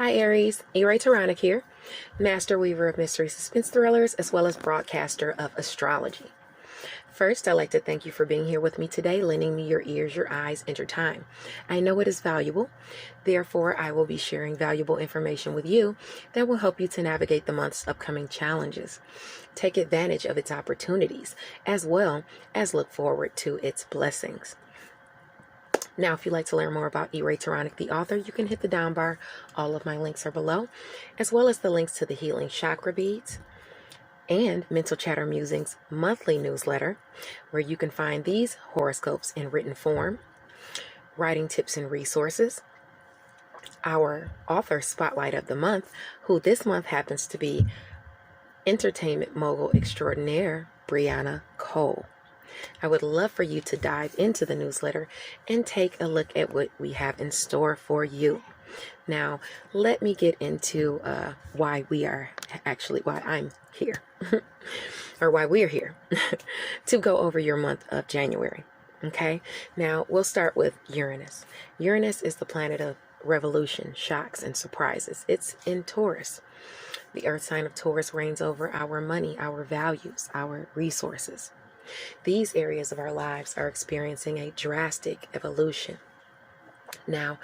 Hi Aries, Enchantress here, Master Weaver of Mystery Suspense Thrillers as well as broadcaster of astrology. First, I'd like to thank you for being here with me today, lending me your ears, your eyes, and your time. I know it is valuable, therefore I will be sharing valuable information with you that will help you to navigate the month's upcoming challenges. Take advantage of its opportunities as well as look forward to its blessings. Now, if you'd like to learn more about Enchantress, the author, you can hit the down bar. All of my links are below, as well as the links to the Healing Chakra beads and Mental Chatter Musings monthly newsletter, where you can find these horoscopes in written form, writing tips and resources, our author spotlight of the month, who this month happens to be entertainment mogul extraordinaire, Brianna Cole. I would love for you to dive into the newsletter and take a look at what we have in store for you. Now, let me get into why I'm here, or why we're here, to go over your month of January. Okay, now we'll start with Uranus. Uranus is the planet of revolution, shocks, and surprises. It's in Taurus. The earth sign of Taurus reigns over our money, our values, our resources. These areas of our lives are experiencing a drastic evolution. Now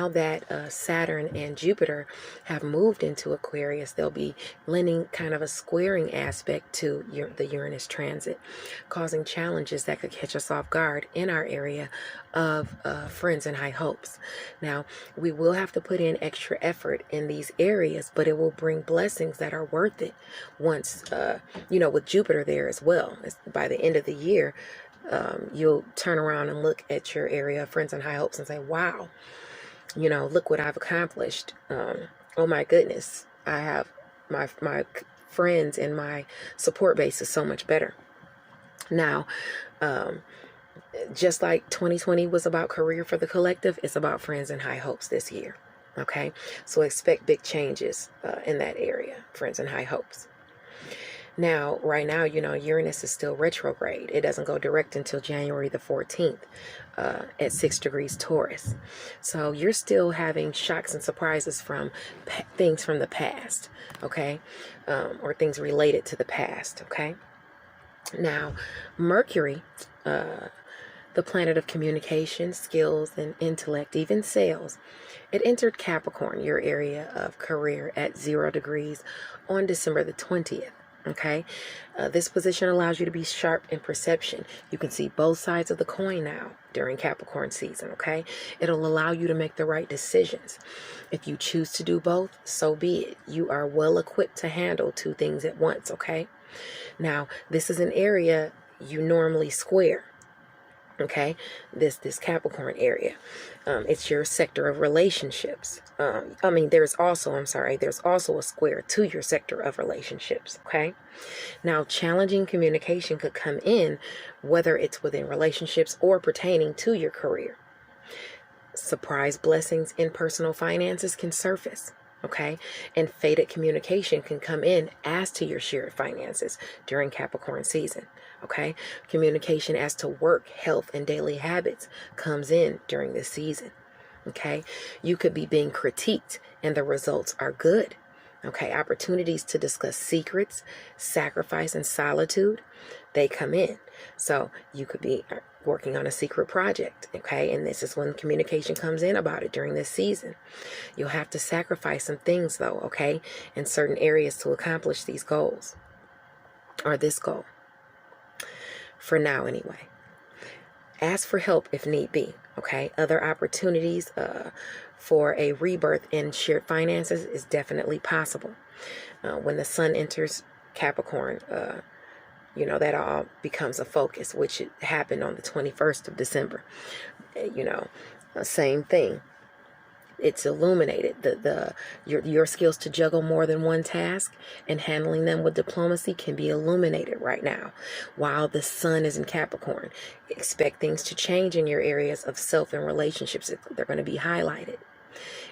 that Saturn and Jupiter have moved into Aquarius, they'll be lending kind of a squaring aspect to the Uranus transit, causing challenges that could catch us off guard in our area of friends and high hopes. Now, we will have to put in extra effort in these areas, but it will bring blessings that are worth it once, with Jupiter there as well. By the end of the year, you'll turn around and look at your area of friends and high hopes and say, wow, look what I've accomplished. Oh my goodness, I have my friends and my support base is so much better. Now, just like 2020 was about career for the collective, it's about friends and high hopes this year. Okay, so expect big changes in that area, friends and high hopes. Now, right now, Uranus is still retrograde. It doesn't go direct until January the 14th at 6 degrees Taurus. So you're still having shocks and surprises from things from the past, okay? Or things related to the past, okay? Now, Mercury, the planet of communication, skills, and intellect, even sales, it entered Capricorn, your area of career, at 0 degrees on December the 20th. Okay, this position allows you to be sharp in perception. You can see both sides of the coin now during Capricorn season. Okay, it'll allow you to make the right decisions. If you choose to do both, so be it. You are well equipped to handle two things at once. Okay, now this is an area you normally square. Okay, this Capricorn area, it's your sector of relationships. There's also a square to your sector of relationships. Okay, now challenging communication could come in, whether it's within relationships or pertaining to your career. Surprise blessings in personal finances can surface. Okay, and faded communication can come in as to your shared finances during Capricorn season. Okay, communication as to work, health, and daily habits comes in during this season. Okay, you could be being critiqued and the results are good. Okay, opportunities to discuss secrets, sacrifice, and solitude, they come in. So you could be working on a secret project, okay? And this is when communication comes in about it during this season. You'll have to sacrifice some things, though, okay, in certain areas to accomplish these goals, or this goal. For now, anyway. Ask for help if need be, okay? Other opportunities for a rebirth in shared finances is definitely possible. When the sun enters Capricorn, that all becomes a focus, which happened on the 21st of December. Same thing. It's illuminated. Your skills to juggle more than one task and handling them with diplomacy can be illuminated right now. While the sun is in Capricorn, expect things to change in your areas of self and relationships. They're going to be highlighted.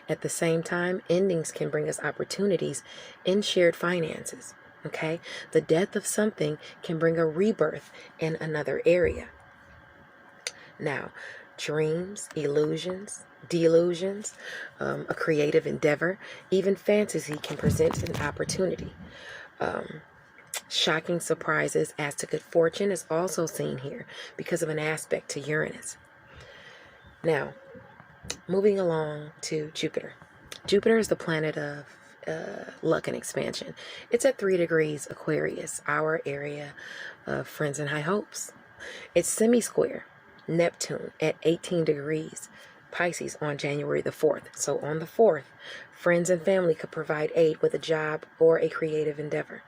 At the same time, endings can bring us opportunities in shared finances. Okay, the death of something can bring a rebirth in another area. Now, dreams, illusions, delusions, a creative endeavor, even fantasy can present an opportunity. Shocking surprises as to good fortune is also seen here because of an aspect to Uranus. Now, moving along to Jupiter. Jupiter is the planet of luck and expansion. It's at 3 degrees Aquarius, our area of friends and high hopes. It's semi-square Neptune at 18 degrees Pisces on January the 4th. So on the 4th, friends and family could provide aid with a job or a creative endeavor.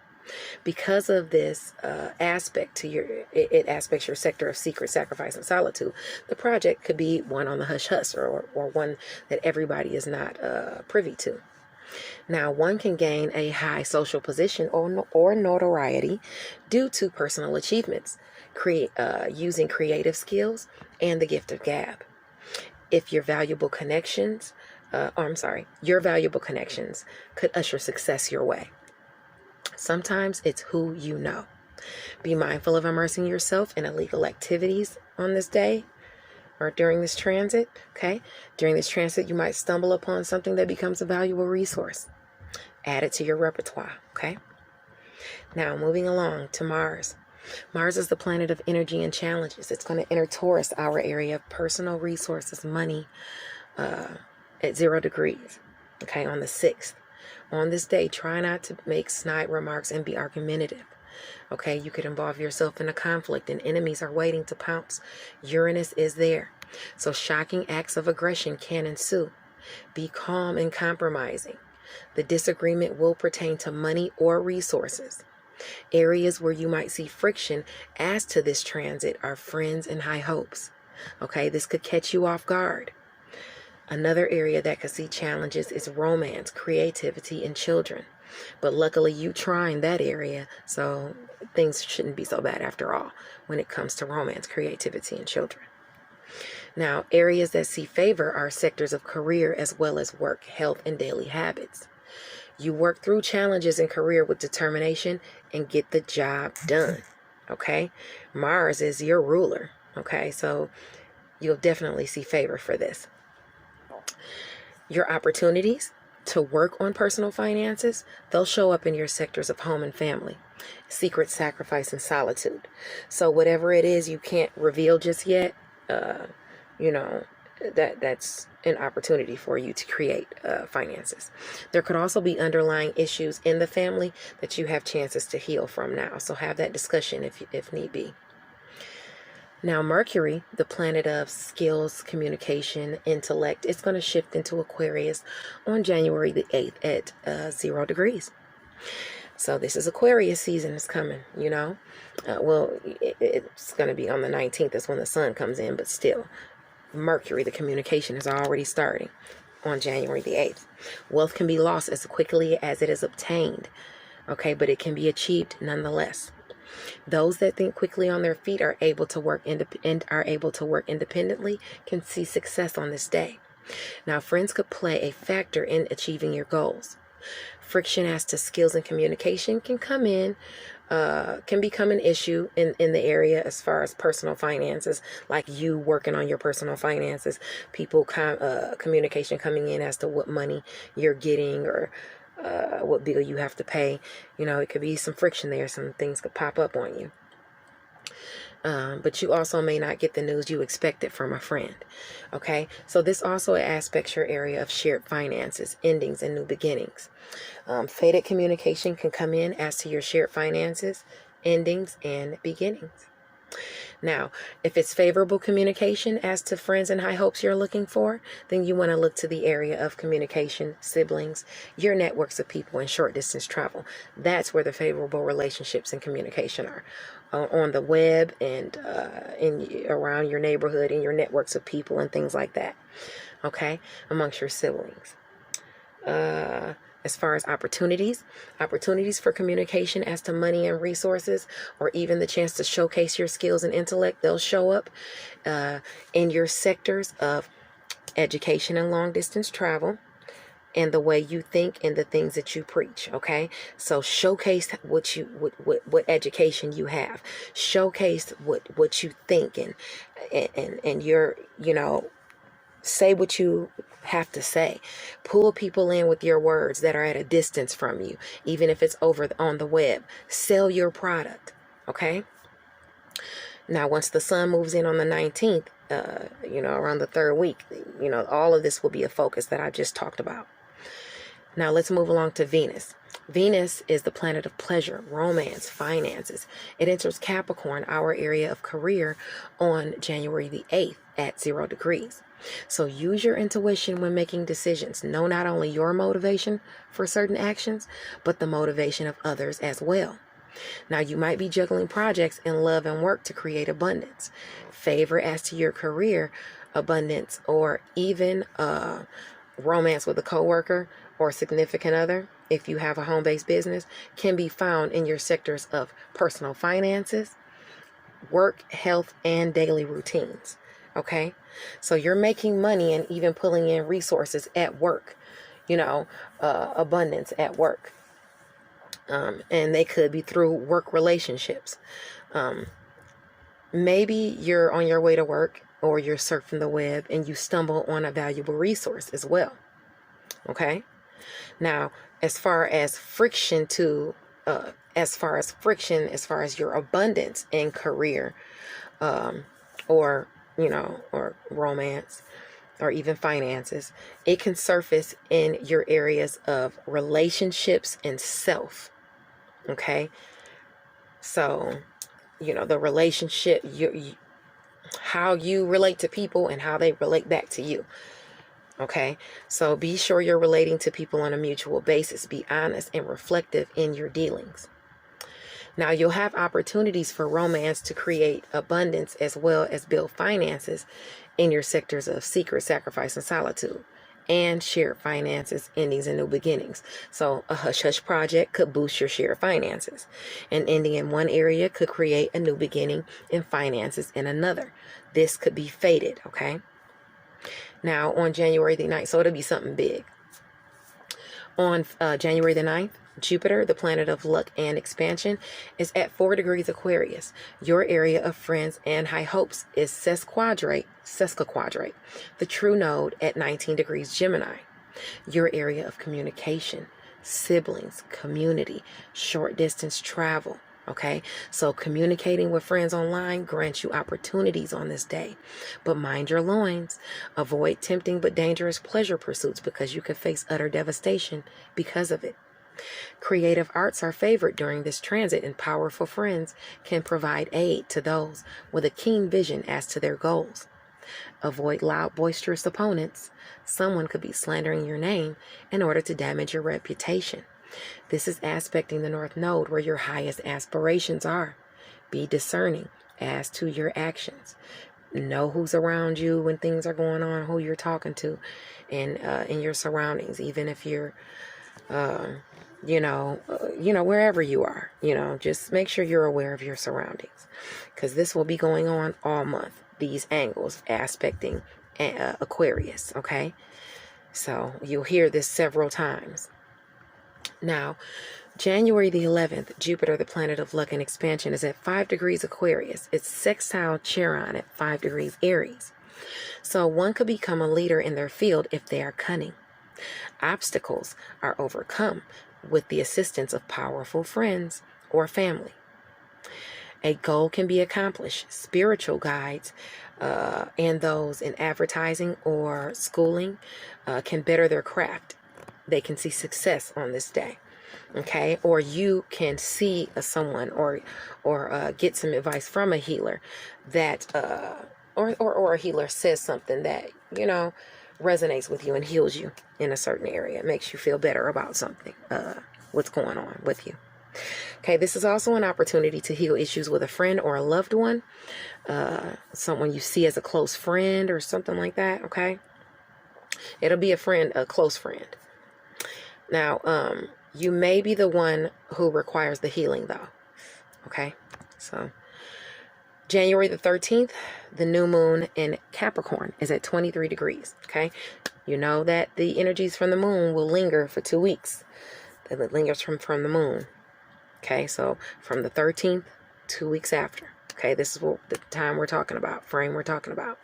Because of this aspect to it aspects your sector of secret, sacrifice, and solitude, the project could be one on the hush-hush or one that everybody is not privy to. Now, one can gain a high social position or notoriety due to personal achievements, using creative skills and the gift of gab. If your valuable connections could usher success your way. Sometimes it's who you know. Be mindful of immersing yourself in illegal activities on this day or during this transit, okay? During this transit, you might stumble upon something that becomes a valuable resource. Add it to your repertoire, okay? Now, moving along to Mars. Mars is the planet of energy and challenges. It's going to enter Taurus, our area of personal resources, money, at 0 degrees, okay, on the 6th. On this day, try not to make snide remarks and be argumentative. Okay, you could involve yourself in a conflict and enemies are waiting to pounce. Uranus is there. So shocking acts of aggression can ensue. Be calm and compromising. The disagreement will pertain to money or resources. Areas where you might see friction as to this transit are friends and high hopes. Okay, this could catch you off guard. Another area that could see challenges is romance, creativity, and children. But luckily you trying that area, so things shouldn't be so bad after all when it comes to romance, creativity, and children. Now, areas that see favor are sectors of career as well as work, health, and daily habits. You work through challenges in career with determination and get the job done, okay? Mars is your ruler, okay? So you'll definitely see favor for this. Your opportunities to work on personal finances, they'll show up in your sectors of home and family, secret, sacrifice, and solitude. So whatever it is you can't reveal just yet, that's an opportunity for you to create finances. There could also be underlying issues in the family that you have chances to heal from now. So have that discussion if need be. Now, Mercury, the planet of skills, communication, intellect, it's going to shift into Aquarius on January the 8th at 0 degrees. So this is Aquarius season is coming, it's going to be on the 19th is when the sun comes in, but still, Mercury, the communication, is already starting on January the 8th. Wealth can be lost as quickly as it is obtained, okay, but it can be achieved nonetheless. Those that think quickly on their feet are able to work independently can see success on this day. Now, friends could play a factor in achieving your goals. Friction as to skills and communication can become an issue in the area as far as personal finances, like you working on your personal finances, communication coming in as to what money you're getting or what bill you have to pay. It could be some friction there. Some things could pop up on you. But you also may not get the news you expected from a friend. Okay, so this also aspects your area of shared finances, endings, and new beginnings. Faded communication can come in as to your shared finances, endings, and beginnings. Now, if it's favorable communication as to friends and high hopes you're looking for, then you want to look to the area of communication, siblings, your networks of people, and short distance travel. That's where the favorable relationships and communication are. On the web and around your neighborhood and your networks of people and things like that. Okay? Amongst your siblings. As far as opportunities for communication as to money and resources, or even the chance to showcase your skills and intellect, they'll show up in your sectors of education and long distance travel, and the way you think and the things that you preach. Okay, so showcase what education you have, showcase what you think, and your, say what you have to say. Pull people in with your words that are at a distance from you, even if it's over on the web. Sell your product. Okay. Now, once the sun moves in on the 19th, around the third week, all of this will be a focus that I just talked about. Now, let's move along to Venus. Venus is the planet of pleasure, romance, finances. It enters Capricorn, our area of career, on January the 8th at 0 degrees. So use your intuition when making decisions. Know not only your motivation for certain actions, but the motivation of others as well. Now, you might be juggling projects in love and work to create abundance. Favor as to your career, abundance, or even romance with a coworker or significant other, if you have a home-based business, can be found in your sectors of personal finances, work, health, and daily routines. Okay? So you're making money and even pulling in resources at work, abundance at work. And they could be through work relationships. Maybe you're on your way to work or you're surfing the web and you stumble on a valuable resource as well. Okay. Now, as far as your abundance in career, or romance, or even finances, it can surface in your areas of relationships and self. Okay. So, the relationship, how you relate to people and how they relate back to you. Okay. So be sure you're relating to people on a mutual basis. Be honest and reflective in your dealings. Now, you'll have opportunities for romance to create abundance as well as build finances in your sectors of secret, sacrifice, and solitude, and shared finances, endings, and new beginnings. So a hush-hush project could boost your shared finances. An ending in one area could create a new beginning in finances in another. This could be fated, okay? Now, on January the 9th, so it'll be something big. On January the 9th, Jupiter, the planet of luck and expansion, is at 4 degrees Aquarius. Your area of friends and high hopes is sesquiquadrate, the true node at 19 degrees Gemini. Your area of communication, siblings, community, short distance travel. Okay, so communicating with friends online grants you opportunities on this day, but mind your loins. Avoid tempting but dangerous pleasure pursuits because you could face utter devastation because of it. Creative arts are favored during this transit, and powerful friends can provide aid to those with a keen vision as to their goals. Avoid loud, boisterous opponents. Someone could be slandering your name in order to damage your reputation. This is aspecting the North Node where your highest aspirations are. Be discerning as to your actions. Know who's around you when things are going on, who you're talking to, and in your surroundings, even if you're, wherever you are, just make sure you're aware of your surroundings, because this will be going on all month. These angles aspecting Aquarius, okay? So you'll hear this several times. Now, January the 11th, Jupiter, the planet of luck and expansion, is at 5 degrees Aquarius. It's sextile Chiron at 5 degrees Aries. So one could become a leader in their field if they are cunning. Obstacles are overcome with the assistance of powerful friends or family. A goal can be accomplished. Spiritual guides and those in advertising or schooling can better their craft. They can see success on this day. Okay, or you can see someone or get some advice from a healer that or a healer says something that resonates with you and heals you in a certain area. It makes you feel better about something, what's going on with you. Okay, this is also an opportunity to heal issues with a friend or a loved one, someone you see as a close friend or something like that. Okay, it'll be a close friend. Now, you may be the one who requires the healing, though. Okay, so January the 13th, the new moon in Capricorn is at 23 degrees, okay? You know that the energies from the moon will linger for 2 weeks. It lingers from the moon, okay? So from the 13th, 2 weeks after, okay? This is what the time we're talking about, frame we're talking about.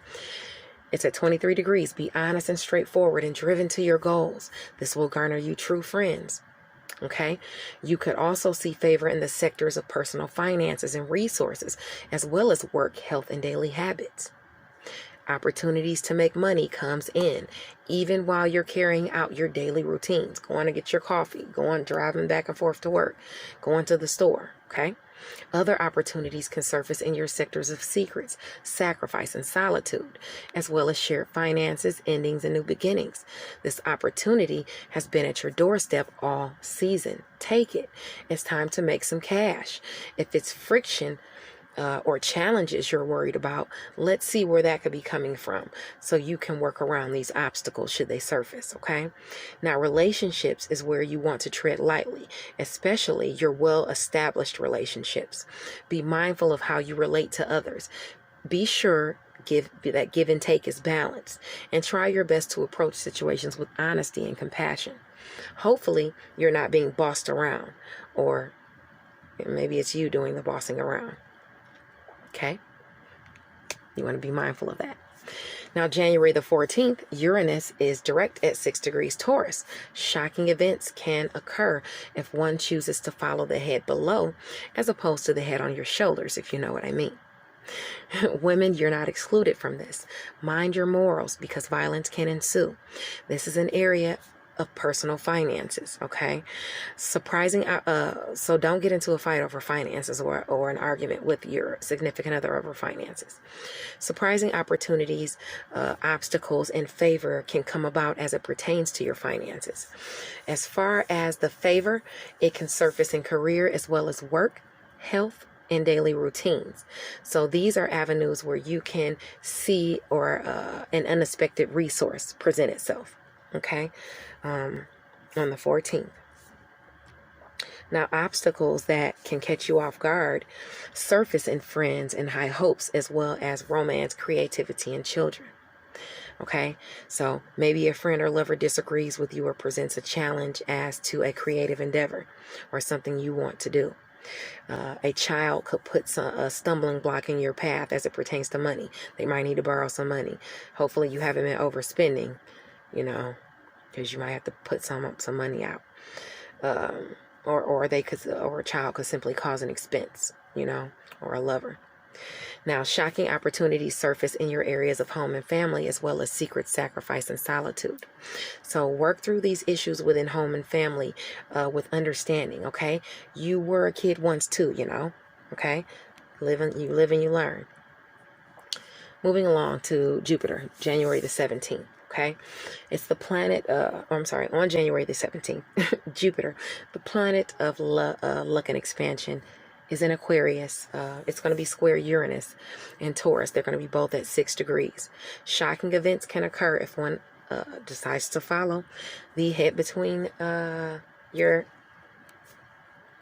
It's at 23 degrees. Be honest and straightforward and driven to your goals. This will garner you true friends. Okay, you could also see favor in the sectors of personal finances and resources, as well as work, health, and daily habits. Opportunities to make money comes in, even while you're carrying out your daily routines, going to get your coffee, driving back and forth to work, going to the store. Okay. Other opportunities can surface in your sectors of secrets, sacrifice, and solitude, as well as shared finances, endings, and new beginnings. This opportunity has been at your doorstep all season. Take it. It's time to make some cash. If it's friction or challenges you're worried about, let's see where that could be coming from so you can work around these obstacles should they surface, okay? Now, relationships is where you want to tread lightly, especially your well-established relationships. Be mindful of how you relate to others. Be sure that give and take is balanced, and try your best to approach situations with honesty and compassion. Hopefully, you're not being bossed around, or maybe it's you doing the bossing around. Okay, you want to be mindful of that. Now, January the 14th, Uranus is direct at 6 degrees Taurus. Shocking events can occur if one chooses to follow the head below as opposed to the head on your shoulders, if you know what I mean. Women, you're not excluded from this. Mind your morals because violence can ensue. This is an area of personal finances, okay? So don't get into a fight over finances or an argument with your significant other over finances. Surprising opportunities, obstacles, and favor can come about as it pertains to your finances. As far as the favor, it can surface in career as well as work, health, and daily routines. So these are avenues where you can see or an unexpected resource present itself. Okay, on the 14th. Now, obstacles that can catch you off guard surface in friends and high hopes, as well as romance, creativity, and children. Okay, so maybe a friend or lover disagrees with you or presents a challenge as to a creative endeavor or something you want to do. A child could put a stumbling block in your path as it pertains to money. They might need to borrow some money. Hopefully you haven't been overspending, because you might have to put some money out. Or a child could simply cause an expense, or a lover. Now, shocking opportunities surface in your areas of home and family, as well as secret sacrifice and solitude. So work through these issues within home and family with understanding, okay? You were a kid once too, okay? You live and you learn. Moving along to Jupiter, January the 17th. Okay, it's the planet, on January the 17th, Jupiter, the planet of luck and expansion, is in Aquarius. It's going to be square Uranus and Taurus. They're going to be both at 6 degrees. Shocking events can occur if one decides to follow the head between your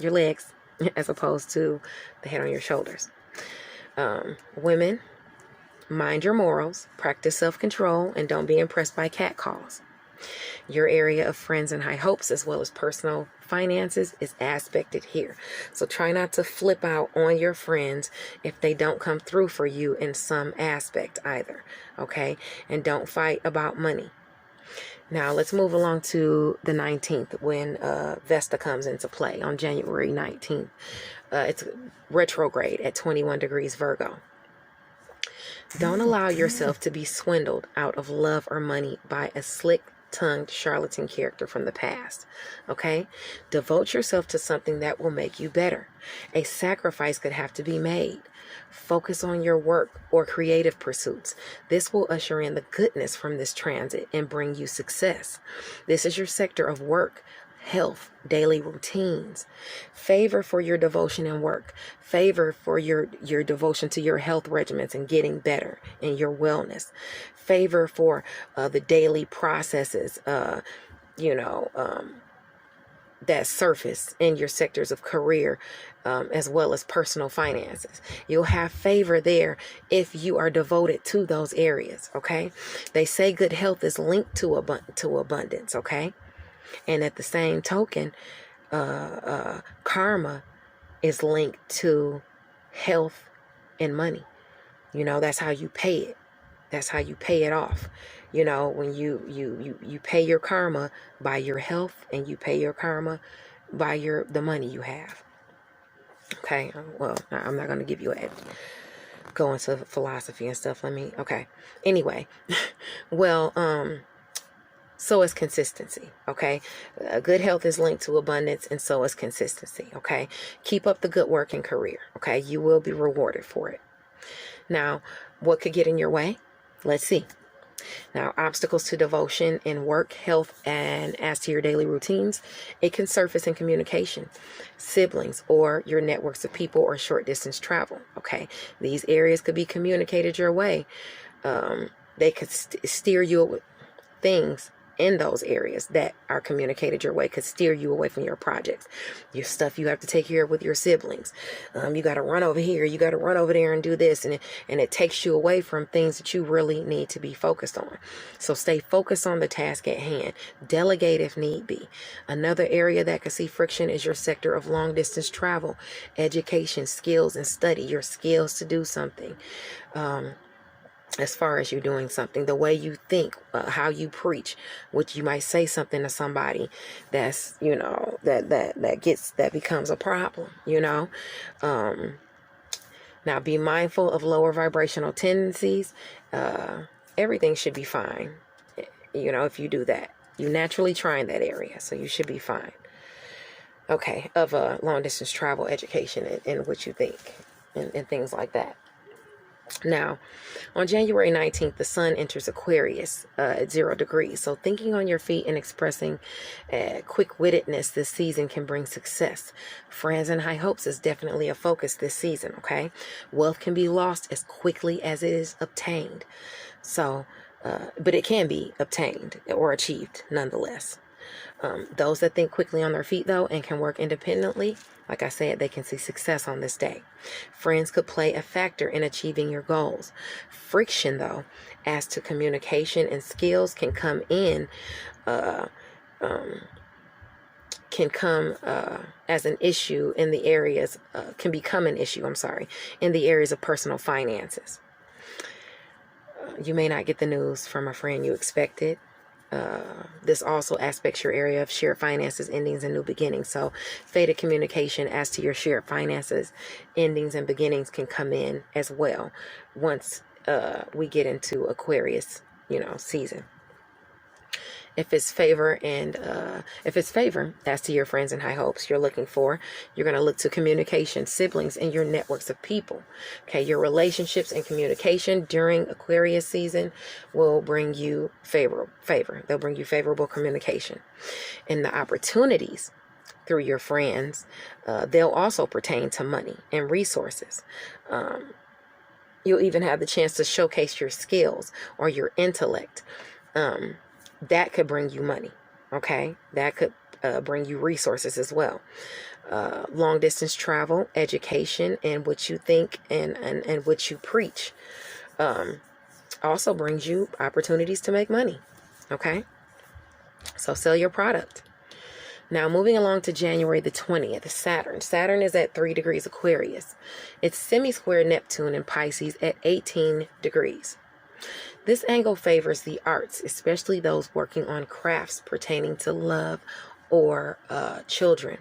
legs as opposed to the head on your shoulders. Women, mind your morals, practice self-control, and don't be impressed by catcalls. Your area of friends and high hopes, as well as personal finances, is aspected here. So try not to flip out on your friends if they don't come through for you in some aspect either, okay? And don't fight about money. Now, let's move along to the 19th when Vesta comes into play on January 19th. It's retrograde at 21 degrees Virgo. Don't allow yourself to be swindled out of love or money by a slick-tongued charlatan character from the past, okay? Devote yourself to something that will make you better. A sacrifice could have to be made. Focus on your work or creative pursuits. This will usher in the goodness from this transit and bring you success. This is your sector of work, health, daily routines. Favor for your devotion and work. Favor for your devotion to your health regimens and getting better in your wellness. Favor for the daily processes, that surface in your sectors of career, as well as personal finances. You'll have favor there if you are devoted to those areas, okay? They say good health is linked to abundance, okay? And at the same token, karma is linked to health and money. You know, that's how you pay it. That's how you pay it off. You know, when you pay your karma by your health, and you pay your karma by the money you have. Okay, well, I'm not going to give you go into philosophy and stuff. Okay. Anyway, well, so is consistency, okay? Good health is linked to abundance, and so is consistency, okay? Keep up the good work and career, okay? You will be rewarded for it. Now, what could get in your way? Let's see. Now, obstacles to devotion in work, health, and as to your daily routines, it can surface in communication, siblings, or your networks of people, or short distance travel, okay? These areas could be communicated your way. They could steer you with things in those areas that are communicated your way, could steer you away from your projects, your stuff you have to take care of with your siblings. You got to run over here, you got to run over there and do this, and it takes you away from things that you really need to be focused on. So stay focused on the task at hand. Delegate if need be. Another area that could see friction is your sector of long distance travel, education, skills, and study. Your skills to do something. As far as you doing something, the way you think, how you preach, which you might say something to somebody that's, you know, that becomes a problem, you know. Now be mindful of lower vibrational tendencies. Everything should be fine, you know, if you do that. You naturally try in that area, so you should be fine. Okay, of long distance travel, education, and what you think, and things like that. Now, on January 19th, the sun enters Aquarius at 0 degrees. So thinking on your feet and expressing quick-wittedness this season can bring success. Friends and high hopes is definitely a focus this season, okay? Wealth can be lost as quickly as it is obtained. So, but it can be obtained or achieved nonetheless. Those that think quickly on their feet, though, and can work independently, like I said, they can see success on this day. Friends could play a factor in achieving your goals. Friction, though, as to communication and skills can come as an issue in the areas, can become an issue, in the areas of personal finances. You may not get the news from a friend you expected. This also aspects your area of shared finances, endings, and new beginnings. So faded communication as to your shared finances, endings, and beginnings can come in as well once we get into Aquarius, season. If it's favor as to your friends and high hopes you're looking for, you're going to look to communication, siblings, and your networks of people. Okay, your relationships and communication during Aquarius season will bring you favor. They'll bring you favorable communication. And the opportunities through your friends, they'll also pertain to money and resources. You'll even have the chance to showcase your skills or your intellect. That could bring you money, okay? That could bring you resources as well. Long distance travel, education, and what you think and what you preach also brings you opportunities to make money, okay? So sell your product. Now, moving along to January the 20th, Saturn. Saturn is at 3 degrees Aquarius. It's semi-square Neptune in Pisces at 18 degrees. This angle favors the arts, especially those working on crafts pertaining to love or children.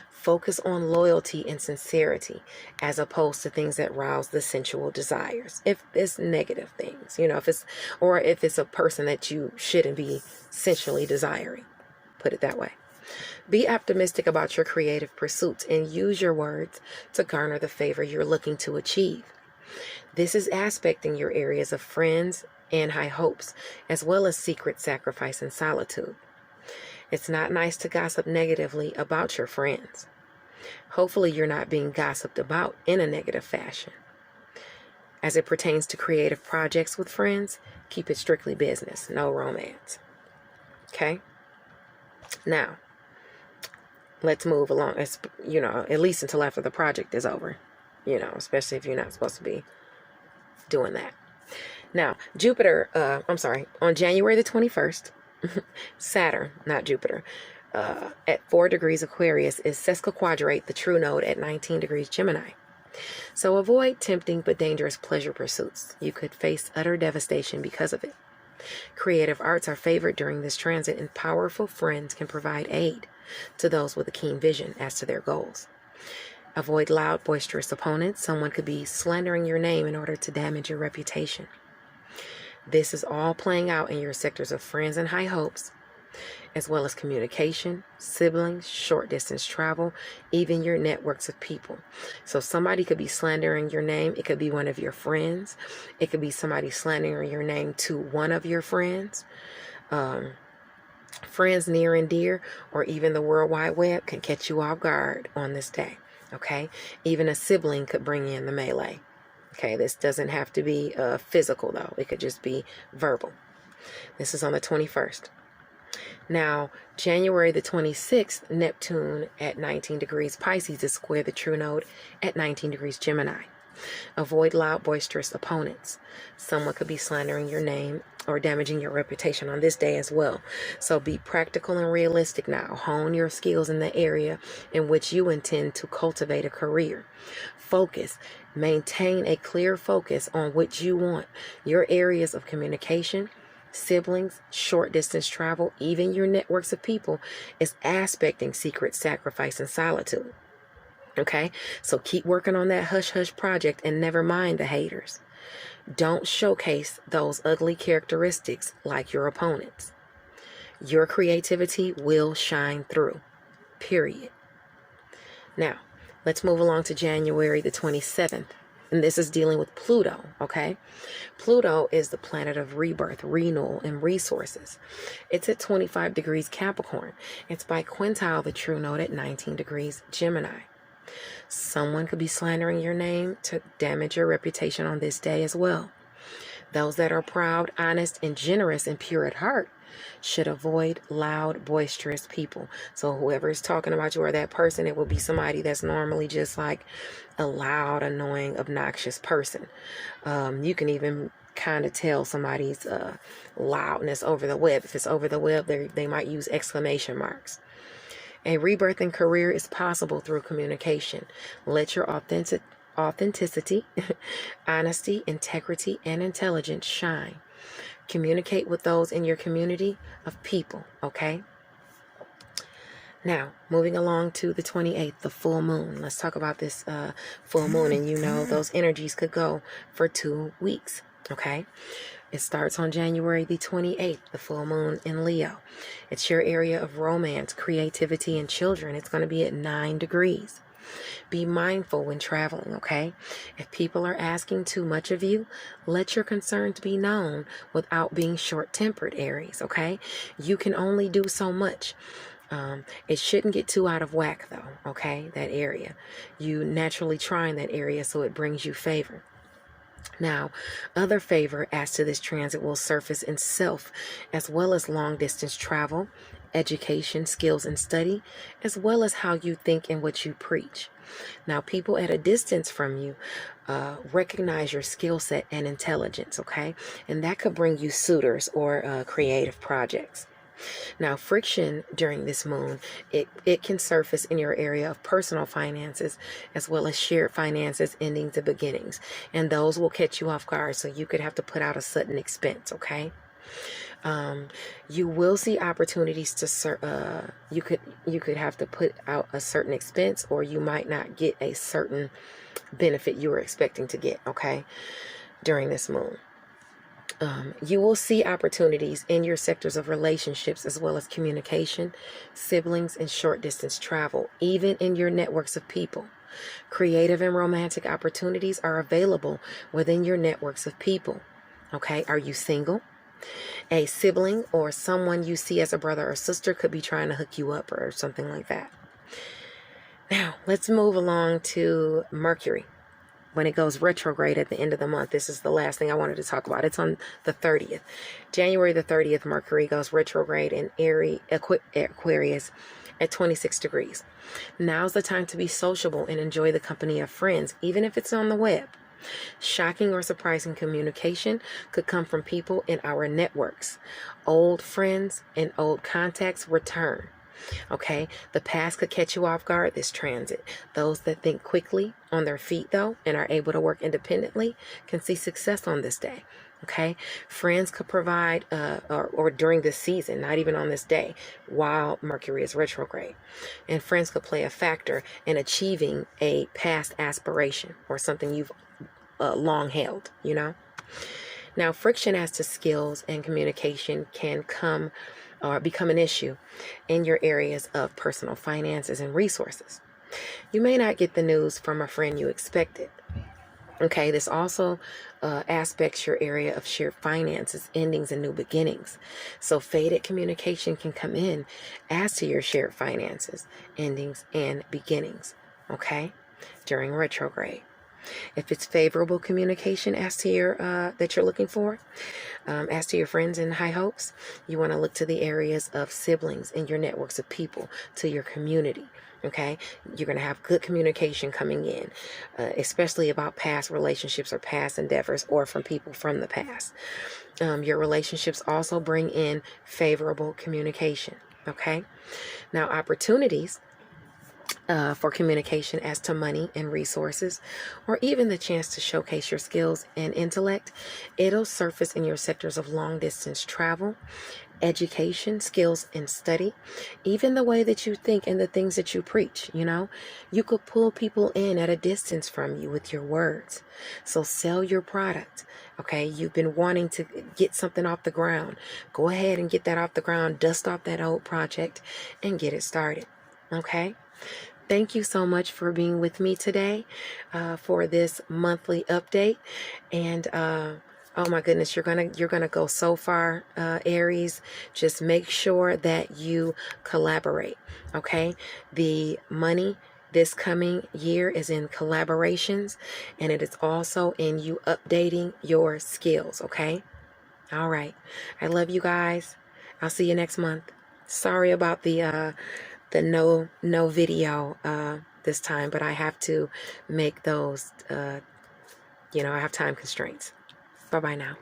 Focus on loyalty and sincerity as opposed to things that rouse the sensual desires. If it's negative things, if it's a person that you shouldn't be sensually desiring, put it that way. Be optimistic about your creative pursuits and use your words to garner the favor you're looking to achieve. This is aspecting your areas of friends and high hopes, as well as secret sacrifice and solitude. It's not nice to gossip negatively about your friends. Hopefully you're not being gossiped about in a negative fashion. As it pertains to creative projects with friends, keep it strictly business, no romance. Okay? Now, let's move along, at least until after the project is over, especially if you're not supposed to be doing that. Now, on January the 21st, Saturn, not Jupiter, at 4 degrees Aquarius is sesquiquadrate the true node at 19 degrees Gemini. So avoid tempting but dangerous pleasure pursuits. You could face utter devastation because of it. Creative arts are favored during this transit, and powerful friends can provide aid to those with a keen vision as to their goals. Avoid loud, boisterous opponents. Someone could be slandering your name in order to damage your reputation. This is all playing out in your sectors of friends and high hopes, as well as communication, siblings, short distance travel, even your networks of people. So somebody could be slandering your name. It could be one of your friends. It could be somebody slandering your name to one of your friends. Friends near and dear, or even the World Wide Web can catch you off guard on this day. Okay? Even a sibling could bring in the melee. Okay? This doesn't have to be physical, though. It could just be verbal. This is on the 21st. Now, January the 26th, Neptune at 19 degrees Pisces is square the true node at 19 degrees Gemini. Avoid loud, boisterous opponents. Someone could be slandering your name or damaging your reputation on this day as well. So be practical and realistic now. Hone your skills in the area in which you intend to cultivate a career. Focus. Maintain a clear focus on what you want. Your areas of communication, siblings, short distance travel, even your networks of people is aspecting secret sacrifice and solitude. Okay, so keep working on that hush-hush project and never mind the haters. Don't showcase those ugly characteristics like your opponents. Your creativity will shine through, period. Now, let's move along to January the 27th. And this is dealing with Pluto, okay? Pluto is the planet of rebirth, renewal, and resources. It's at 25 degrees Capricorn. It's by quintile the true node at 19 degrees Gemini. Someone could be slandering your name to damage your reputation on this day as well. Those that are proud, honest, and generous and pure at heart should avoid loud, boisterous people. So whoever is talking about you or that person, it will be somebody that's normally just like a loud, annoying, obnoxious person. You can even kind of tell somebody's loudness over the web. If it's over the web, they might use exclamation marks. A rebirth in career is possible through communication. Let your authenticity, honesty, integrity, and intelligence shine. Communicate with those in your community of people, okay? Now, moving along to the 28th, the full moon. Let's talk about this full moon. And those energies could go for 2 weeks, okay? It starts on January the 28th, the full moon in Leo. It's your area of romance, creativity, and children. It's going to be at 9 degrees. Be mindful when traveling, okay? If people are asking too much of you, let your concerns be known without being short-tempered, Aries, okay? You can only do so much. It shouldn't get too out of whack, though, okay? That area. You naturally try in that area, so it brings you favor. Now, other favor as to this transit will surface in self, as well as long-distance travel, education, skills, and study, as well as how you think and what you preach. Now, people at a distance from you recognize your skill set and intelligence, okay? And that could bring you suitors or creative projects. Now, friction during this moon, it can surface in your area of personal finances, as well as shared finances, endings and beginnings. And those will catch you off guard, so you could have to put out a sudden expense, okay? You will see opportunities to you could have to put out a certain expense, or you might not get a certain benefit you were expecting to get, okay, during this moon. You will see opportunities in your sectors of relationships, as well as communication, siblings, and short distance travel, even in your networks of people. Creative and romantic opportunities are available within your networks of people. Okay, are you single? A sibling or someone you see as a brother or sister could be trying to hook you up or something like that. Now, let's move along to Mercury. when it goes retrograde at the end of the month, this is the last thing I wanted to talk about. It's on the 30th. January the 30th, Mercury goes retrograde in Aquarius at 26 degrees. Now's the time to be sociable and enjoy the company of friends, even if it's on the web. Shocking or surprising communication could come from people in our networks. Old friends and old contacts return. Okay, the past could catch you off guard this transit. Those that think quickly on their feet, though, and are able to work independently can see success on this day. Okay, friends could provide, or during this season, not even on this day, while Mercury is retrograde. And friends could play a factor in achieving a past aspiration or something you've long held, you know. Now, friction as to skills and communication can come or become an issue in your areas of personal finances and resources. You may not get the news from a friend you expected. Okay, this also aspects your area of shared finances, endings, and new beginnings. So faded communication can come in as to your shared finances, endings, and beginnings, okay, during retrograde. If it's favorable communication as to your that you're looking for, as to your friends and high hopes, you want to look to the areas of siblings and your networks of people, to your community. Okay, you're going to have good communication coming in, especially about past relationships or past endeavors, or from people from the past. Your relationships also bring in favorable communication. Okay, now opportunities for communication as to money and resources, or even the chance to showcase your skills and intellect, it'll surface in your sectors of long distance travel, education, skills, and study, even the way that you think and the things that you preach. You know, you could pull people in at a distance from you with your words. So sell your product. Okay, you've been wanting to get something off the ground. Go ahead and get that off the ground, dust off that old project, and get it started. Okay. Thank you so much for being with me today for this monthly update. And oh my goodness, you're gonna go so far, Aries. Just make sure that you collaborate. Okay, the money this coming year is in collaborations, and it is also in you updating your skills. Okay. All right. I love you guys. I'll see you next month. Sorry about the no video this time, but I have to make those, I have time constraints. Bye-bye now.